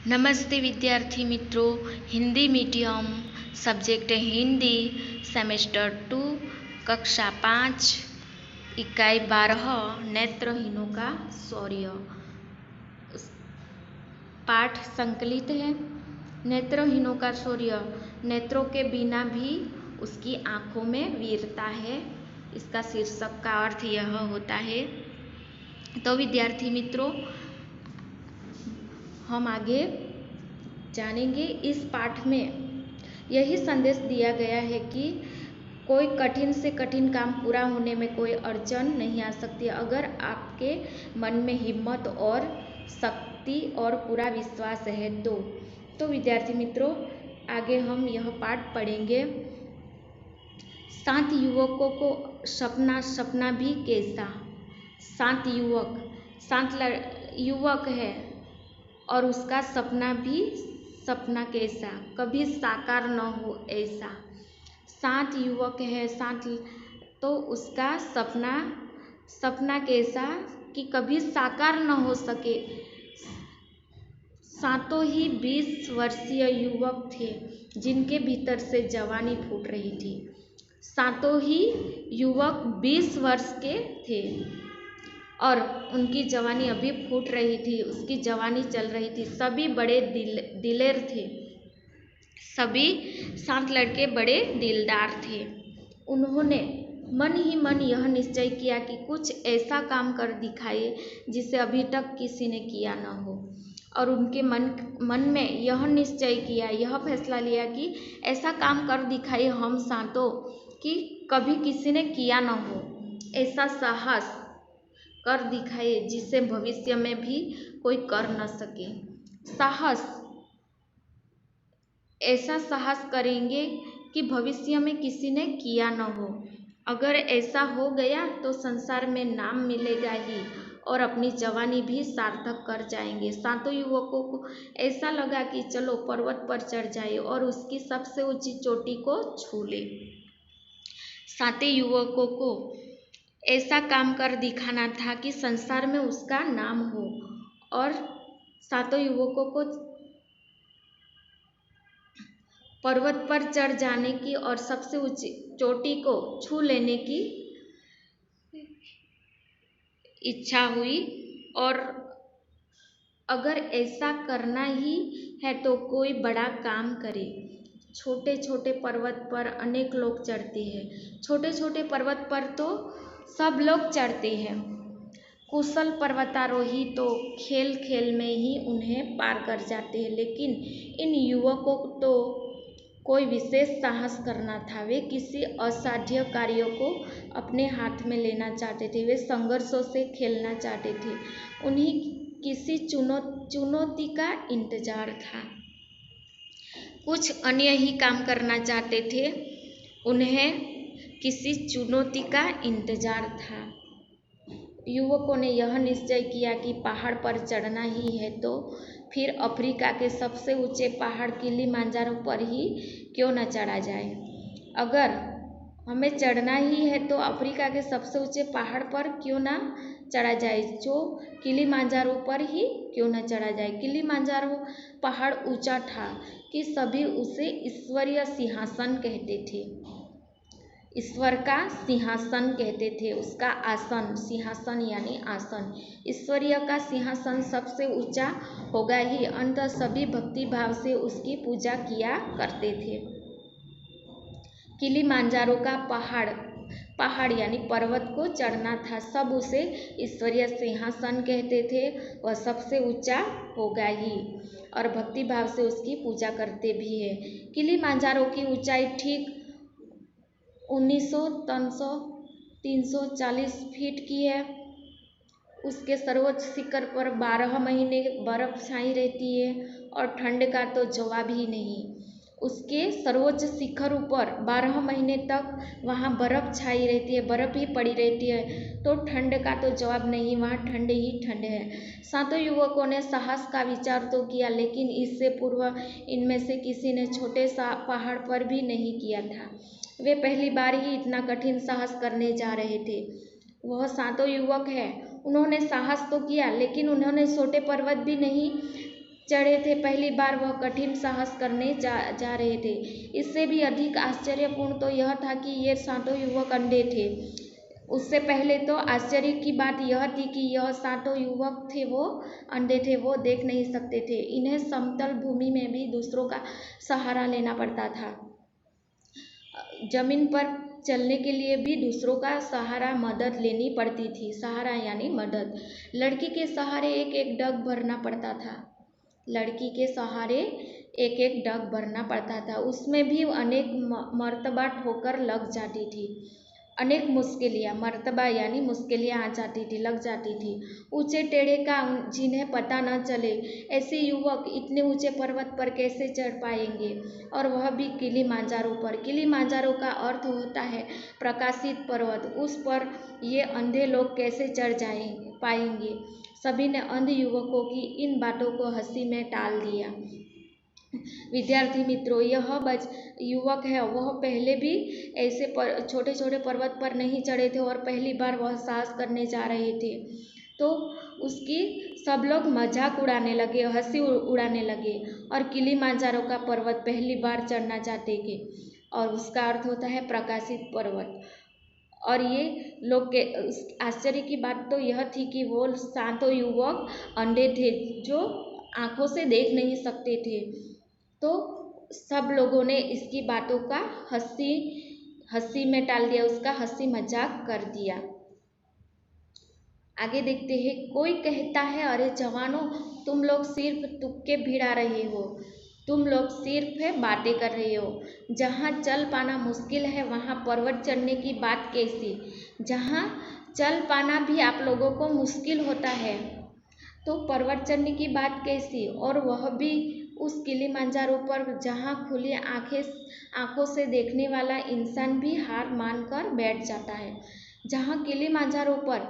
नमस्ते विद्यार्थी मित्रों। Hindi medium subject Hindi semester 2 कक्षा 5 इकाई 12 नेत्रहीनों का शौर्य पाठ संकलित है। नेत्रहीनों का शौर्य। नेत्रों के बिना भी उसकी आँखों में वीरता है। इसका शीर्षक का अर्थ यह होता है। तो विद्यार्थी मित्रों, हम आगे जानेंगे। इस पाठ में यही संदेश दिया गया है कि कोई कठिन से कठिन काम पूरा होने में कोई अड़चन नहीं आ सकती अगर आपके मन में हिम्मत और शक्ति और पूरा विश्वास है तो विद्यार्थी मित्रों, आगे हम यह पाठ पढ़ेंगे। शांत युवकों को सपना भी कैसा। शांत युवक है और उसका सपना कैसा, कभी साकार न हो ऐसा। शांत युवक है, शांत तो उसका सपना कैसा कि कभी साकार न हो सके। सातों ही 20 वर्षीय युवक थे जिनके भीतर से जवानी फूट रही थी। सातों ही युवक 20 वर्ष के थे और उनकी जवानी अभी फूट रही थी, उसकी जवानी चल रही थी। सभी बड़े दिलेर थे, सभी शांत लड़के बड़े दिलदार थे। उन्होंने मन ही मन यह निश्चय किया कि कुछ ऐसा काम कर दिखाए जिसे अभी तक किसी ने किया न हो। और उनके मन में यह निश्चय किया, यह फैसला लिया कि ऐसा काम कर दिखाए हम सातों कि कभी किसी ने किया न हो। ऐसा साहस कर दिखाए जिसे भविष्य में भी कोई कर न सके। ऐसा साहस करेंगे कि भविष्य में किसी ने किया न हो। अगर ऐसा हो गया तो संसार में नाम मिलेगा ही और अपनी जवानी भी सार्थक कर जाएंगे। सातों युवकों को ऐसा लगा कि चलो पर्वत पर चढ़ जाए और उसकी सबसे ऊंची चोटी को छू ले। सातों युवकों को ऐसा काम कर दिखाना था कि संसार में उसका नाम हो और सातों युवकों को पर्वत पर चढ़ जाने की और सबसे ऊंची चोटी को छू लेने की इच्छा हुई। और अगर ऐसा करना ही है तो कोई बड़ा काम करे। छोटे छोटे पर्वत पर अनेक लोग चढ़ते हैं। छोटे छोटे पर्वत पर तो सब लोग चढ़ते हैं। कुशल पर्वतारोही तो खेल खेल में ही उन्हें पार कर जाते हैं, लेकिन इन युवकों को तो कोई विशेष साहस करना था। वे किसी असाध्य कार्यों को अपने हाथ में लेना चाहते थे। वे संघर्षों से खेलना चाहते थे। उन्हें किसी चुनौती का इंतजार था। कुछ अन्य ही काम करना चाहते थे। उन्हें किसी चुनौती का इंतजार था। युवकों ने यह निश्चय किया कि पहाड़ पर चढ़ना ही है तो फिर अफ्रीका के सबसे ऊंचे पहाड़ किलिमांजारो पर ही क्यों न चढ़ा जाए। अगर हमें चढ़ना ही है तो अफ्रीका के सबसे ऊंचे पहाड़ पर क्यों न चढ़ा जाए, जो किलिमांजारो पर ही क्यों न चढ़ा जाए। किलिमांजारो पहाड़ ऊंचा था कि सभी उसे ईश्वरीय सिंहासन कहते थे। ईश्वर का सिंहासन कहते थे। उसका आसन, सिंहासन यानी आसन। ईश्वरीय का सिंहासन सबसे ऊंचा होगा ही। अंततः सभी भक्ति भाव से उसकी पूजा किया करते थे। किलिमांजारो का पहाड़ यानी पर्वत को चढ़ना था। सब उसे ईश्वरीय सिंहासन कहते थे। वह सबसे ऊंचा होगा ही और भक्ति भाव से उसकी पूजा करते भी है। किलिमांजारो की ऊंचाई ठीक 19,340 फीट की है। उसके सर्वोच्च शिखर पर 12 महीने बर्फ छाई रहती है और ठंड का तो जवाब ही नहीं। उसके सर्वोच्च शिखर ऊपर 12 महीने तक वहाँ बर्फ छाई रहती है, बर्फ ही पड़ी रहती है, तो ठंड का तो जवाब नहीं, वहाँ ठंड ही ठंड है। सातों युवकों ने साहस का विचार तो किया, लेकिन इससे पूर्व इनमें से किसी ने छोटे सा पहाड़ पर भी नहीं किया था। वे पहली बार ही इतना कठिन साहस करने जा रहे थे। वह सातों युवक है, उन्होंने साहस तो किया, लेकिन उन्होंने छोटे पर्वत भी नहीं चढ़े थे। पहली बार वह कठिन साहस करने जा रहे थे। इससे भी अधिक आश्चर्यपूर्ण तो यह था कि ये सातों युवक अंधे थे। उससे पहले तो आश्चर्य की बात यह थी कि यह सातों युवक थे वो अंधे थे, वो देख नहीं सकते थे। इन्हें समतल भूमि में भी दूसरों का सहारा लेना पड़ता था। जमीन पर चलने के लिए भी दूसरों का सहारा, मदद लेनी पड़ती थी। सहारा यानी मदद। लड़की के सहारे एक एक डग भरना पड़ता था। लड़की के सहारे एक एक डग भरना पड़ता था। उसमें भी अनेक मर्तबा ठोकर लग जाती थी। अनेक मुश्किलियाँ, मर्तबा यानी मुश्किलियाँ आ जाती थी, लग जाती थी। ऊंचे टेढ़े का जिन्हें पता न चले, ऐसे युवक इतने ऊंचे पर्वत पर कैसे चढ़ पाएंगे, और वह भी किलिमांजारो पर। किलिमांजारो का अर्थ होता है प्रकाशित पर्वत। उस पर ये अंधे लोग कैसे चढ़ पाएंगे। सभी ने अंध युवकों की इन बातों को हंसी में टाल दिया। विद्यार्थी मित्रों, यह युवक है, वह पहले भी ऐसे छोटे छोटे पर्वत पर नहीं चढ़े थे और पहली बार वह साहस करने जा रहे थे। तो उसकी सब लोग मजाक उड़ाने लगे, हंसी उड़ाने लगे, और किलिमांजारो का पर्वत पहली बार चढ़ना चाहते थे। और उसका अर्थ होता है प्रकाशित पर्वत। और ये लोग के आश्चर्य की बात तो यह थी कि वो सातों युवक अंधे थे, जो आंखों से देख नहीं सकते थे। तो सब लोगों ने इसकी बातों का हंसी में टाल दिया, उसका हंसी मजाक कर दिया। आगे देखते हैं। कोई कहता है, अरे जवानों, तुम लोग सिर्फ तुक्के भिड़ा रहे हो, तुम लोग सिर्फ बातें कर रहे हो। जहाँ चल पाना मुश्किल है वहाँ पर्वत चढ़ने की बात कैसी। जहाँ चल पाना भी आप लोगों को मुश्किल होता है तो पर्वत चढ़ने की बात कैसी, और वह भी उस किलिमांजारो पर जहाँ खुली आंखों से देखने वाला इंसान भी हार मान कर बैठ जाता है। जहाँ किलिमांजारो पर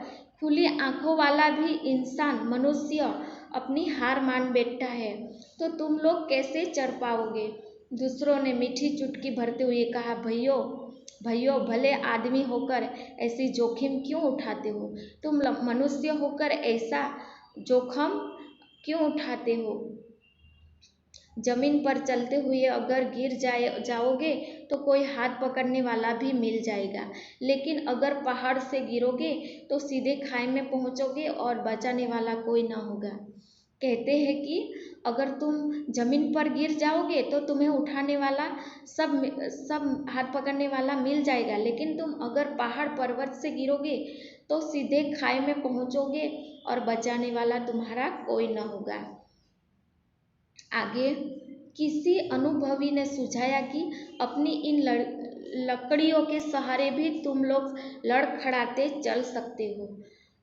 खुली आंखों वाला भी इंसान, मनुष्य, अपनी हार मान बैठता है, तो तुम लोग कैसे चढ़ पाओगे। दूसरों ने मीठी चुटकी भरते हुए कहा, भैया भले आदमी होकर ऐसी जोखिम क्यों उठाते हो। तुम मनुष्य होकर ऐसा जोखिम क्यों उठाते हो। जमीन पर चलते हुए अगर गिर जाओगे तो कोई हाथ पकड़ने वाला भी मिल जाएगा, लेकिन अगर पहाड़ से गिरोगे तो सीधे खाई में पहुंचोगे और बचाने वाला कोई ना होगा। कहते हैं कि अगर तुम जमीन पर गिर जाओगे तो तुम्हें उठाने वाला, सब हाथ पकड़ने वाला मिल जाएगा, लेकिन तुम अगर पहाड़ पर्वत से गिरोगे तो सीधे खाई में पहुंचोगे और बचाने वाला तुम्हारा कोई न होगा। आगे किसी अनुभवी ने सुझाया कि अपनी इन लकड़ियों के सहारे भी तुम लोग लड़खड़ाते चल सकते हो।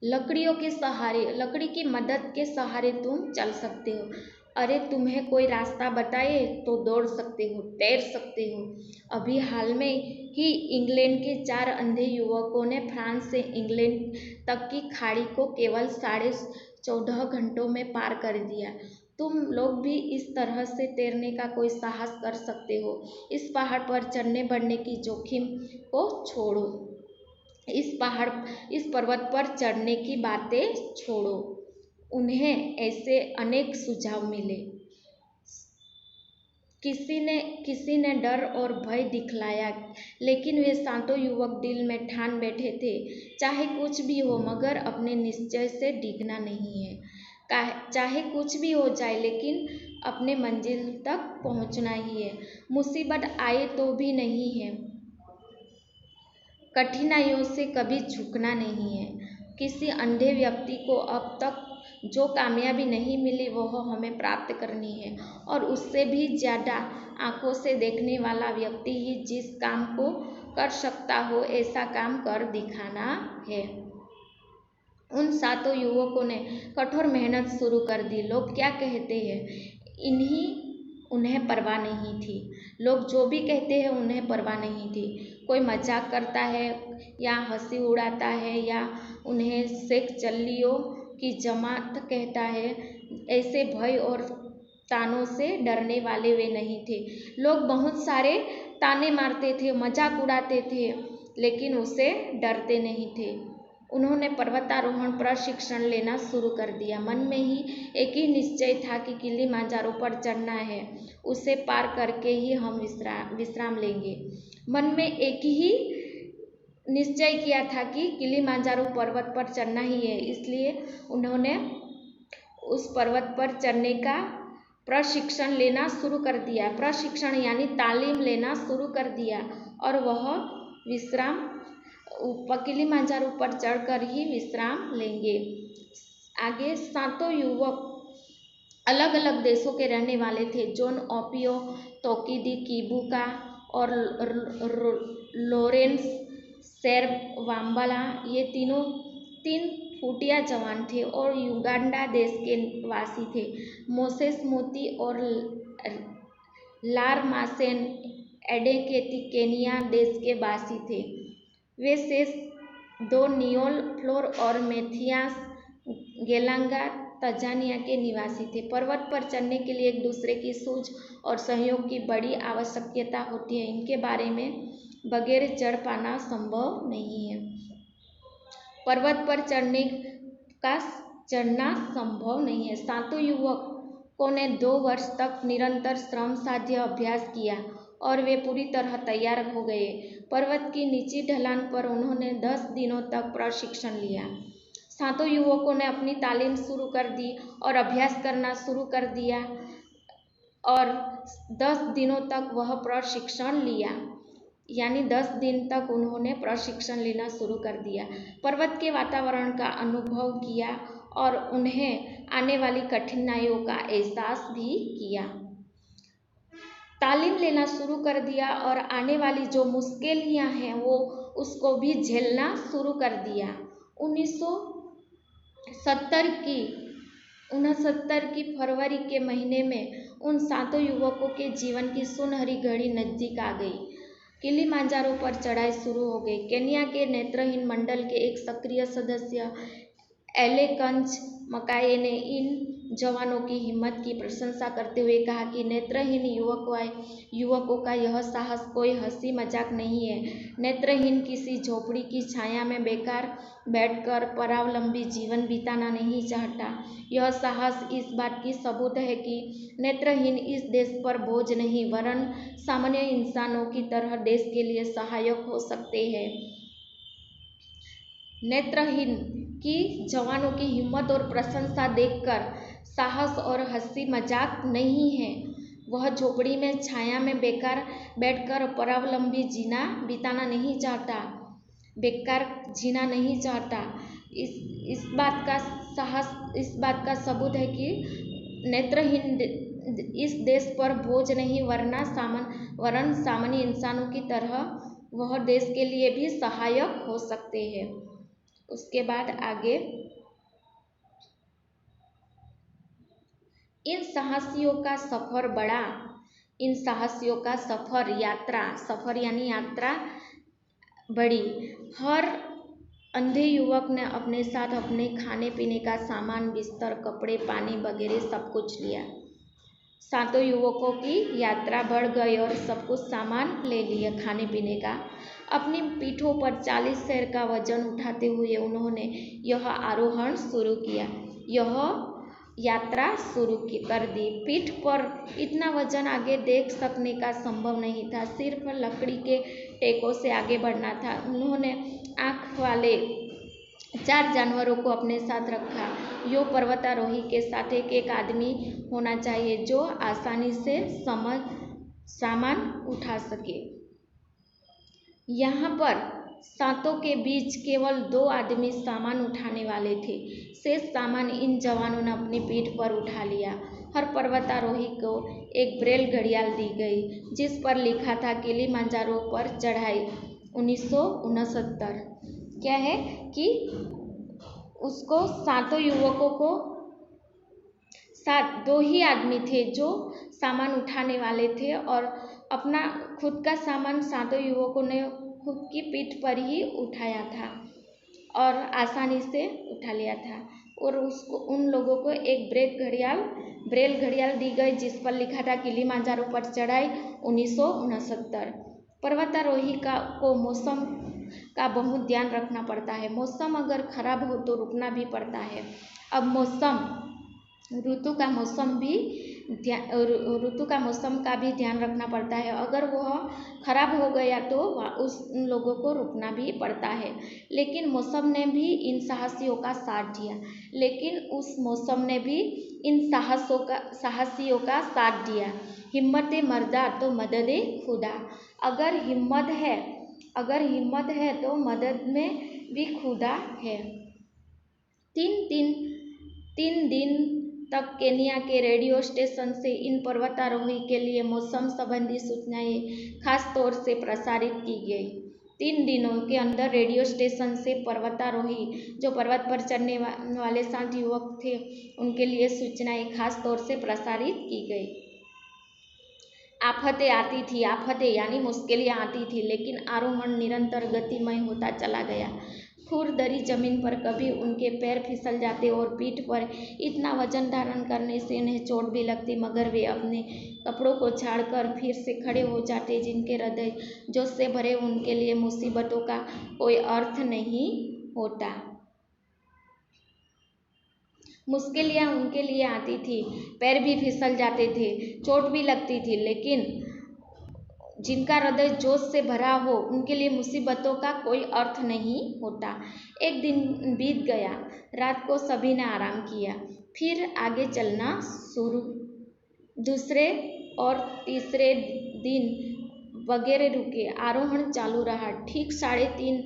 लकड़ियों के सहारे, लकड़ी की मदद के सहारे तुम चल सकते हो। अरे तुम्हें कोई रास्ता बताए तो दौड़ सकते हो, तैर सकते हो। अभी हाल में ही इंग्लैंड के 4 अंधे युवकों ने फ्रांस से इंग्लैंड तक की खाड़ी को केवल 14.5 घंटों में पार कर दिया। तुम लोग भी इस तरह से तैरने का कोई साहस कर सकते हो। इस पहाड़ पर चढ़ने बढ़ने की जोखिम को छोड़ो, इस पर्वत पर चढ़ने की बातें छोड़ो। उन्हें ऐसे अनेक सुझाव मिले। किसी ने डर और भय दिखलाया, लेकिन वे सातों युवक दिल में ठान बैठे थे, चाहे कुछ भी हो मगर अपने निश्चय से डिगना नहीं है। चाहे कुछ भी हो जाए लेकिन अपने मंजिल तक पहुंचना ही है। मुसीबत आए तो भी नहीं है, कठिनाइयों से कभी झुकना नहीं है। किसी अंधे व्यक्ति को अब तक जो कामयाबी नहीं मिली वह हमें प्राप्त करनी है, और उससे भी ज़्यादा आंखों से देखने वाला व्यक्ति ही जिस काम को कर सकता हो ऐसा काम कर दिखाना है। उन सातों युवकों ने कठोर मेहनत शुरू कर दी। लोग क्या कहते हैं उन्हें परवाह नहीं थी। लोग जो भी कहते हैं उन्हें परवाह नहीं थी। कोई मजाक करता है या हंसी उड़ाता है या उन्हें शेख चल्लियों की जमात कहता है, ऐसे भय और तानों से डरने वाले वे नहीं थे। लोग बहुत सारे ताने मारते थे, मजाक उड़ाते थे, लेकिन उसे डरते नहीं थे। उन्होंने पर्वतारोहण प्रशिक्षण लेना शुरू कर दिया। मन में ही एक ही निश्चय था कि किलिमांजारो पर चढ़ना है, उसे पार करके ही हम विश्राम लेंगे। मन में एक ही निश्चय किया था कि किलिमांजारो पर्वत पर चढ़ना ही है, इसलिए उन्होंने उस पर्वत पर चढ़ने का प्रशिक्षण लेना शुरू कर दिया। प्रशिक्षण यानी तालीम लेना शुरू कर दिया और वह विश्राम किलिमांजारो पर चढ़कर ही विश्राम लेंगे। आगे 7 युवक अलग अलग देशों के रहने वाले थे। जॉन ओपियो, तोकिदी किबुका और लोरेंस सेरवाम्बाला, ये तीन फुटिया जवान थे और युगांडा देश के वासी थे। मोसेस मोती और लारमासेन एडेकेती केनिया देश के वासी थे। वे शेष 2 नियोल फ्लोर और मैथियास गेलांगा तंजानिया के निवासी थे। पर्वत पर चढ़ने के लिए एक दूसरे की सूझ और सहयोग की बड़ी आवश्यकता होती है। इनके बारे में बगैर चढ़ पाना संभव नहीं है। पर्वत पर चढ़ना संभव नहीं है। 7 युवकों ने 2 वर्ष तक निरंतर श्रम साध्य अभ्यास किया और वे पूरी तरह तैयार हो गए। पर्वत की निचली ढलान पर उन्होंने 10 दिनों तक प्रशिक्षण लिया। 7 युवकों ने अपनी तालीम शुरू कर दी और अभ्यास करना शुरू कर दिया और 10 दिनों तक वह प्रशिक्षण लिया, यानी 10 दिन तक उन्होंने प्रशिक्षण लेना शुरू कर दिया। पर्वत के वातावरण का अनुभव किया और उन्हें आने वाली कठिनाइयों का एहसास भी किया। तालीम लेना शुरू कर दिया और आने वाली जो मुश्किलें हैं वो उसको भी झेलना शुरू कर दिया। 1969 की फरवरी के महीने में उन 7 युवकों के जीवन की सुनहरी घड़ी नजदीक आ गई। किलिमांजारो पर चढ़ाई शुरू हो गई। केन्या के नेत्रहीन मंडल के एक सक्रिय सदस्य एलेकंज मकाये ने इन जवानों की हिम्मत की प्रशंसा करते हुए कहा कि नेत्रहीन युवकों का यह साहस कोई हंसी मजाक नहीं है। नेत्रहीन किसी झोपड़ी की छाया में बेकार बैठकर परावलंबी जीवन बिताना नहीं चाहता। यह साहस इस बात की सबूत है कि नेत्रहीन इस देश पर बोझ नहीं वरन सामान्य इंसानों की तरह देश के लिए सहायक हो सकते हैं। नेत्रहीन की जवानों की हिम्मत और प्रशंसा देखकर साहस और हंसी मजाक नहीं है। वह झोपड़ी में छाया में बेकार बैठकर परावलंबी जीना बिताना नहीं चाहता, बेकार जीना नहीं चाहता। इस बात का सबूत है कि नेत्रहीन इस देश पर बोझ नहीं वरन सामान्य इंसानों की तरह वह देश के लिए भी सहायक हो सकते हैं। उसके बाद आगे इन साहसियों का सफर यानी यात्रा बड़ी। हर अंधे युवक ने अपने साथ अपने खाने पीने का सामान, बिस्तर, कपड़े, पानी वगैरह सब कुछ लिया। 7 युवकों की यात्रा बढ़ गई और सब कुछ सामान ले लिया खाने पीने का। अपनी पीठों पर 40 सेर का वजन उठाते हुए उन्होंने यह आरोहण शुरू किया, यह यात्रा शुरू कर दी। पीठ पर इतना वजन आगे देख सकने का संभव नहीं था, सिर्फ लकड़ी के टेकों से आगे बढ़ना था। उन्होंने आँख वाले 4 जानवरों को अपने साथ रखा। यो पर्वतारोही के साथ एक आदमी होना चाहिए जो आसानी से सामान उठा सके। यहाँ पर 7 के बीच केवल 2 आदमी सामान उठाने वाले थे। शेष सामान इन जवानों ने अपनी पीठ पर उठा लिया। हर पर्वतारोही को एक ब्रेल घड़ियाल दी गई जिस पर लिखा था किलिमांजारो पर चढ़ाई 1969। क्या है कि उसको 7 युवकों को 2 ही आदमी थे जो सामान उठाने वाले थे और अपना खुद का सामान 7 युवकों ने खुद की पीठ पर ही उठाया था और आसानी से उठा लिया था। और उन लोगों को एक ब्रेल घड़ियाल दी गई जिस पर लिखा था किलिमांजारो पर चढ़ाई 1969। पर्वतारोही को मौसम का बहुत ध्यान रखना पड़ता है। मौसम अगर खराब हो तो रुकना भी पड़ता है। अब ऋतु का मौसम का भी ध्यान रखना पड़ता है। अगर वह खराब हो गया तो उन लोगों को रुकना भी पड़ता है। लेकिन मौसम ने भी इन साहसियों का साथ दिया। हिम्मत मर्दा तो मदद खुदा। अगर हिम्मत है तो मदद में भी खुदा है। तीन दिन तक केन्या के रेडियो स्टेशन से इन पर्वतारोही के लिए मौसम संबंधी सूचनाएं खास तौर से प्रसारित की गई। 3 दिनों के अंदर रेडियो स्टेशन से पर्वतारोही जो पर्वत पर चढ़ने वाले 7 युवक थे उनके लिए सूचनाएं खास तौर से प्रसारित की गई। आफतें यानी मुश्किलें आती थी, लेकिन आरोहण निरंतर गतिमय होता चला गया। खुरदरी जमीन पर कभी उनके पैर फिसल जाते और पीठ पर इतना वजन धारण करने से उन्हें चोट भी लगती, मगर वे अपने कपड़ों को झाड़कर फिर से खड़े हो जाते। जिनके हृदय जोश से भरे उनके लिए मुसीबतों का कोई अर्थ नहीं होता। मुश्किलें उनके लिए आती थी, पैर भी फिसल जाते थे, चोट भी लगती थी, लेकिन जिनका हृदय जोश से भरा हो उनके लिए मुसीबतों का कोई अर्थ नहीं होता। एक दिन बीत गया, रात को सभी ने आराम किया, फिर आगे चलना शुरू। दूसरे और तीसरे दिन वगैरह रुके, आरोहण चालू रहा। ठीक 3:30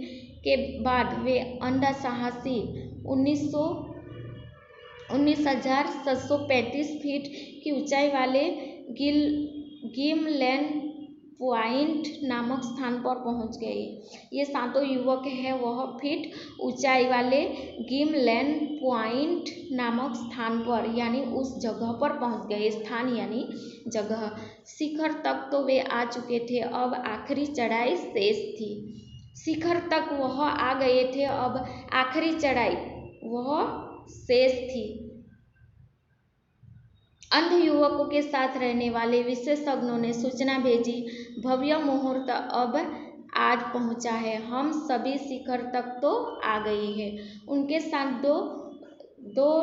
के बाद वे अंधा साहसी 19,735 फीट की ऊंचाई वाले गिमलेन पॉइंट नामक स्थान पर पहुंच गए। ये 7 युवक हैं वह फीट ऊंचाई वाले गिमलेन पॉइंट नामक स्थान पर यानी उस जगह पर पहुंच गए। स्थान यानी जगह। शिखर तक तो वे आ चुके थे, अब आखिरी चढ़ाई शेष थी। शिखर तक वह आ गए थे, अब आखिरी चढ़ाई वह शेष थी। अंध युवकों के साथ रहने वाले विशेषज्ञों ने सूचना भेजी, भव्य मुहूर्त अब आज पहुंचा है, हम सभी शिखर तक तो आ गए हैं। उनके साथ दो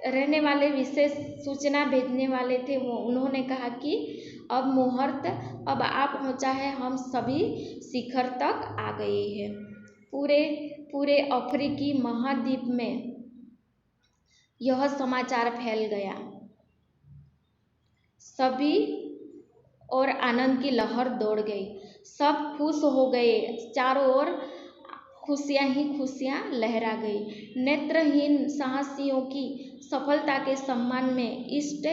रहने वाले विशेष सूचना भेजने वाले थे। उन्होंने कहा कि अब मुहूर्त अब आ पहुंचा है, हम सभी शिखर तक आ गए हैं। पूरे अफ्रीकी महाद्वीप में यह समाचार फैल गया। सभी और आनंद की लहर दौड़ गई। सब खुश हो गए। चारों ओर खुशियां ही खुशियां लहरा गई। नेत्रहीन साहसियों की सफलता के सम्मान में ईस्ट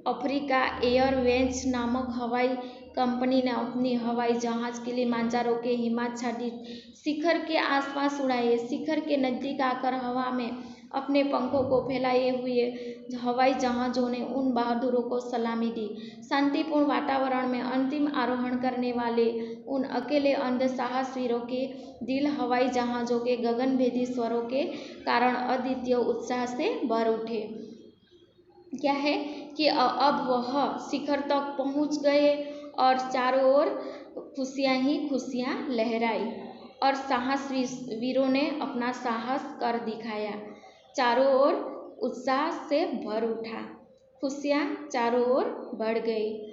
अफ्रीका एयरवेज नामक हवाई कंपनी ने अपनी हवाई जहाज किलिमांजारो के हिमाच्छादित शिखर के आसपास उड़ाए। शिखर के नजदीक आकर हवा में अपने पंखों को फैलाए हुए हवाई जहाज़ों ने उन बहादुरों को सलामी दी। शांतिपूर्ण वातावरण में अंतिम आरोहण करने वाले उन अकेले अंध साहसवीरों के दिल हवाई जहाज़ों के गगनभेदी स्वरों के कारण अद्वितीय उत्साह से भर उठे। क्या है कि अब वह शिखर तक पहुंच गए और चारों ओर खुशियां ही खुशियां लहराई और साहसवीरों ने अपना साहस कर दिखाया। चारों ओर उत्साह से भर उठा, खुशियां चारों ओर बढ़ गई।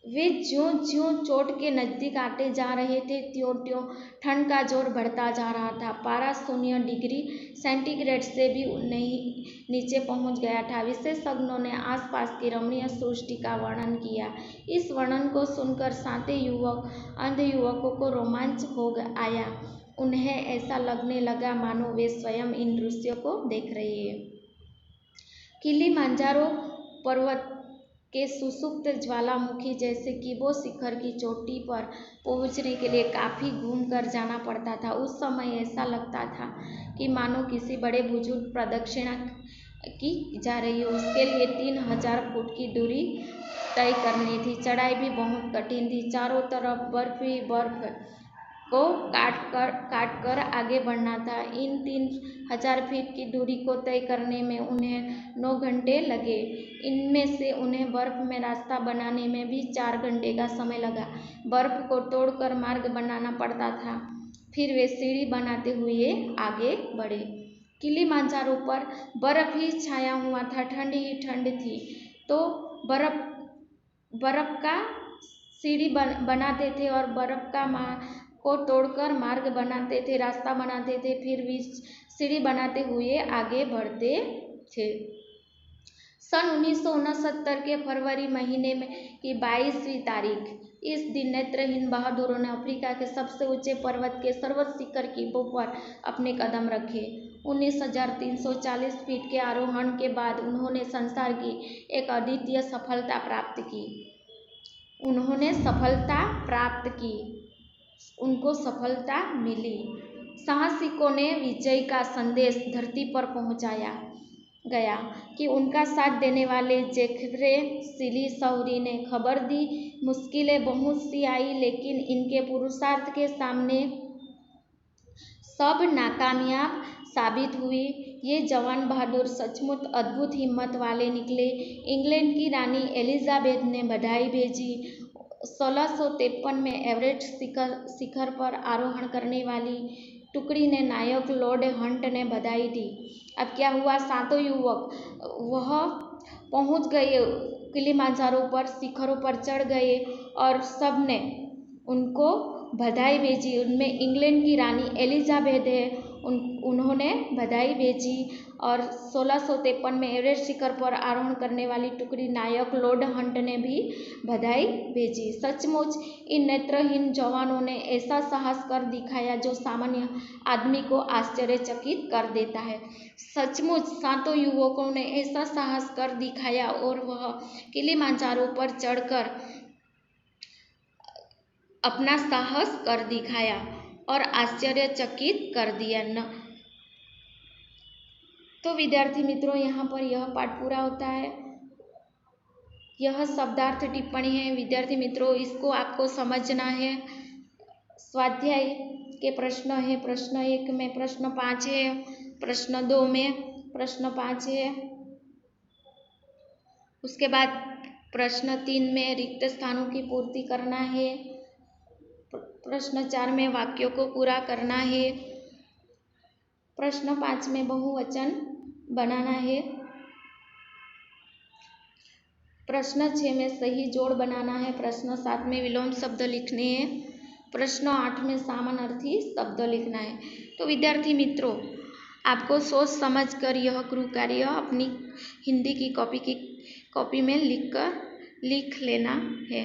वे ज्यों-ज्यों चोट के नजदीक आते जा रहे थे, त्यों-त्यों ठंड का जोर बढ़ता जा रहा था। पारा 0 डिग्री सेंटीग्रेड से भी नीचे पहुंच गया था। विशेषज्ञों ने आसपास की रमणीय सृष्टि का वर्णन किया। इस वर्णन को सुनकर 7 अंध युवकों को रोमांच हो आया। उन्हें ऐसा लगने लगा मानो वे स्वयं इन दृश्यों को देख रहे हैं। किलिमांजारो पर्वत के सुषुप्त ज्वालामुखी जैसे किबो शिखर की चोटी पर पहुंचने के लिए काफी घूमकर जाना पड़ता था। उस समय ऐसा लगता था कि मानो किसी बड़े बुजुर्ग प्रदक्षिणा की जा रही हो। उसके लिए 3000 फुट की दूरी तय करनी थी। चढ़ाई भी बहुत कठिन थी। चारों तरफ बर्फ ही बर्फ, को काट कर आगे बढ़ना था। इन 3000 फीट की दूरी को तय करने में उन्हें 9 घंटे लगे। इनमें से उन्हें बर्फ में रास्ता बनाने में भी 4 घंटे का समय लगा। बर्फ को तोड़कर मार्ग बनाना पड़ता था। फिर वे सीढ़ी बनाते हुए आगे बढ़े। किलिमांजारो पर बर्फ ही छाया हुआ था, ठंड ही ठंड थी। तो बर्फ का सीढ़ी बनाते थे और बर्फ को तोड़कर मार्ग बनाते थे, रास्ता बनाते थे, फिर भी सीढ़ी बनाते हुए आगे बढ़ते थे। सन 1969 के फरवरी महीने में की 22वीं तारीख, इस दिन नेत्रहीन बहादुरों ने अफ्रीका के सबसे ऊंचे पर्वत के सर्वोच्च शिखर की पर अपने कदम रखे। 19,340 फीट के आरोहण के बाद उन्होंने संसार की एक अद्वितीय सफलता प्राप्त की। उनको सफलता मिली। साहसिकों ने विजय का संदेश धरती पर पहुंचाया गया कि उनका साथ देने वाले जेफ्रे सिली सौरी ने खबर दी। मुश्किलें बहुत सी आई, लेकिन इनके पुरुषार्थ के सामने सब नाकामयाब साबित हुई। ये जवान बहादुर सचमुच अद्भुत हिम्मत वाले निकले। इंग्लैंड की रानी एलिजाबेथ ने बधाई भेजी। 1653 में एवरेस्ट शिखर पर आरोहण करने वाली टुकड़ी ने नायक लॉर्ड हंट ने बधाई दी। अब क्या हुआ, 7 युवक वह पहुंच गए, किलिमांजारो पर शिखरों पर चढ़ गए और सब ने उनको बधाई भेजी। उनमें इंग्लैंड की रानी एलिजाबेथ है, उन्होंने बधाई भेजी। और 1653 में एवरेस्ट शिखर पर आरोहण करने वाली टुकड़ी नायक लॉर्ड हंट ने भी बधाई भेजी। सचमुच इन नेत्रहीन जवानों ने ऐसा साहस कर दिखाया जो सामान्य आदमी को आश्चर्यचकित कर देता है। सचमुच 7 युवकों ने ऐसा साहस कर दिखाया और वह किलिमांजारो पर चढ़कर अपना साहस कर दिखाया और आश्चर्यचकित कर दिया न। तो विद्यार्थी मित्रों, यहाँ पर यह पाठ पूरा होता है। यह शब्दार्थ टिप्पणी है विद्यार्थी मित्रों, इसको आपको समझना है। स्वाध्याय के प्रश्न है, प्रश्न 1 में प्रश्न 5 है, प्रश्न 2 में प्रश्न 5 है, उसके बाद प्रश्न 3 में रिक्त स्थानों की पूर्ति करना है, प्रश्न 4 में वाक्यों को पूरा करना है, प्रश्न 5 में बहुवचन बनाना है, प्रश्न 6 में सही जोड़ बनाना है, प्रश्न 7 में विलोम शब्द लिखने हैं, प्रश्न 8 में समानार्थी शब्द लिखना है। तो विद्यार्थी मित्रों, आपको सोच समझ कर यह गृह कार्य अपनी हिंदी की कॉपी में लिख लेना है।